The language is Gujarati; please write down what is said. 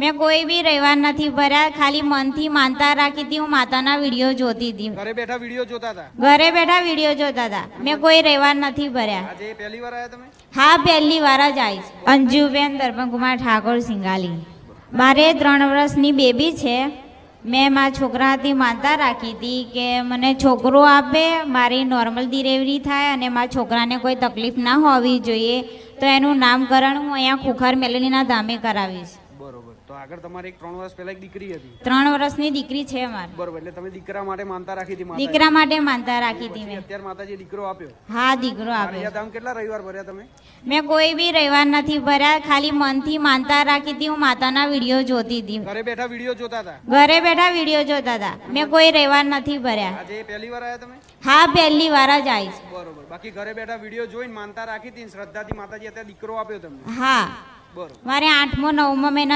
મેં કોઈ બી રવિવાર નથી ભર્યા, ખાલી મનથી માનતા રાખી હતી. હું માતાના વિડીયો જોતી હતી. ઘરે બેઠા વિડીયો જોતા હતા? ઘરે બેઠા વિડીયો જોતા હતા. મેં કોઈ રવિવાર નથી ભર્યા. આજે પહેલી વાર આયા તમે? હા, પહેલી વાર જ આવીશ. અંજુબેન દર્પણકુમાર ઠાકોર સિંગાલી. મારે 3 વર્ષની બેબી છે. મેં મારા છોકરાથી માનતા રાખી હતી કે મને છોકરો આપે, મારી નોર્મલ ડિલિવરી થાય અને મારા છોકરાને કોઈ તકલીફ ના હોવી જોઈએ. તો એનું નામકરણ હું અહીંયા ખુખર મેલડીના ધામે કરાવીશ. બરોબર. તો આગળ તમારે એક 3 વર્ષ પહેલા એક દીકરી હતી? 3 વર્ષની દીકરી છે મારી. બરોબર. એટલે તમે દીકરા માટે માનતા રાખી હતી? દીકરા માટે માનતા રાખી હતી મેં. અત્યારે માતાજી દીકરો આપ્યો? હા, દીકરો આપ્યો. ધામ કેટલા રવિવાર ભર્યા તમે? મેં કોઈ બી રવિવાર નથી ભર્યા, ખાલી મનથી માનતા રાખી હતી. હું માતાના વિડીયો જોતી હતી. ઘરે બેઠા વિડીયો જોતા હતા? ઘરે બેઠા વિડીયો જોતા હતા. મેં કોઈ રવિવાર નથી ભર્યા. આજે પહેલી વાર આયા તમે? હા, પહેલી વાર જ આવીશ. બરોબર. બાકી ઘરે બેઠા વિડીયો જોઈને માનતા રાખી હતી, શ્રદ્ધાથી માતાજી અત્યારે દીકરો આપ્યો તમને? હા, બરોબર. મારે 8મો 9મો મહિના